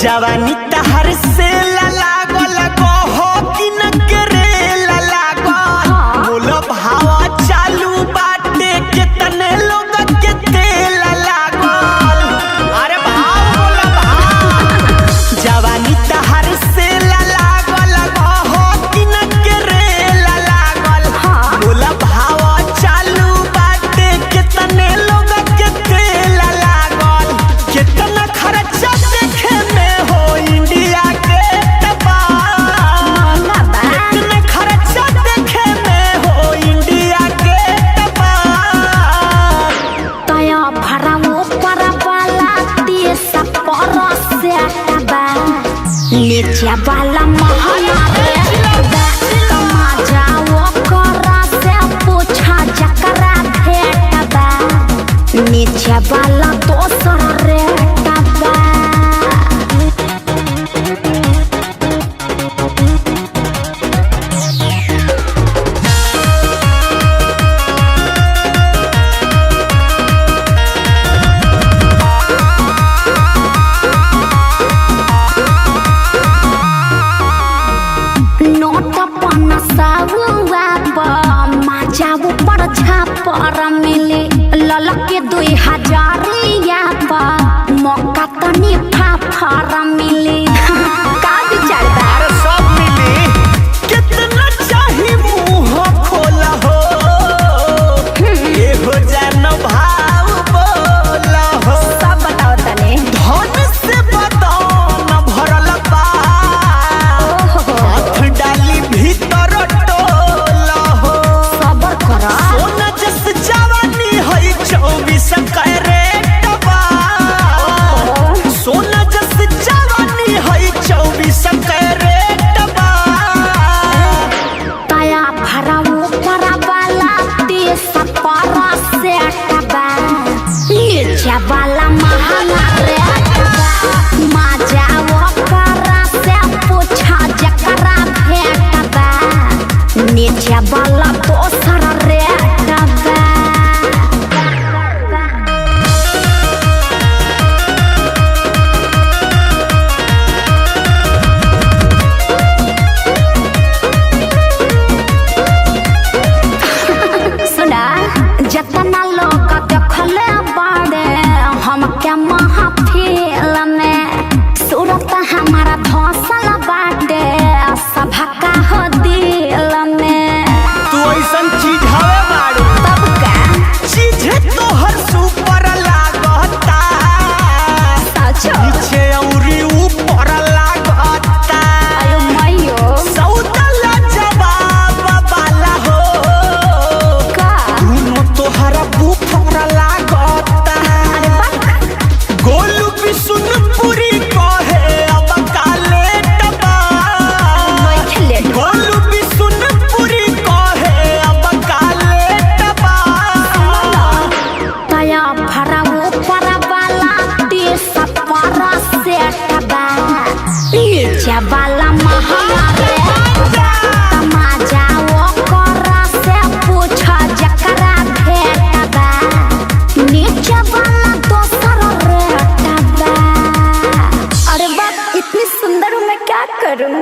जवानी तहर से लागल हो कि न करे लागल बोलो भावा चालू बाटे कितने लोग के तेल लागल। अरे भाव बोलो भाव जवानी तहर से लागल हो कि न करे लागल बोलो भावा चालू बाटे कितने लोग के तेल लागल। कितना खर्चा देखे नीचे वाला महला जकरा भेटबा नीचे वाला दोसर रेटबा। पर मिले ललके 2000 मौका तनी फाफर मिले का विचार सब मिली कितना चाही मुंह खोला हो ये हो जान भाव बोला हो। सब बताओ तने धन से बदन भरल बा हाथ डाली भीतर टोला हो। सबर कर 24 कैरेट बा सोना जस जवानी है 24 कैरेट बा। तया भराऊ पर वाला 30 पर सेट बा नीचे वाला महंगा रेट बा मजा वो करा से पूछा जकरा भेटबा नीचे वाला दोसर रेट बा। जतना लोग देखले बाड़े हम क्या महफिल में सूरत हमारा धौसल बाटे सभा का हो दिल में। तू ऐसन चीज हवे बाड़ू तब का चीज तोहर सुपर लागता नीचे औरी ऊपर लागता। अयो मयो सौदला जवाब वाला हो का तोहरा बुफर लागता। गोलू भी सुन पूरी कहे अब काले टबा गोलू भी सुन पूरी कहे अब काले टबा। तया भराऊ पर वाला 30 पर सेटबा नीचे वाला महंगा मजा वो करा से पूछा जकरा भेटबा नीचे वाला दोसर रेटबा। अरे बाप इतनी सुंदर हूँ मैं क्या करूँ।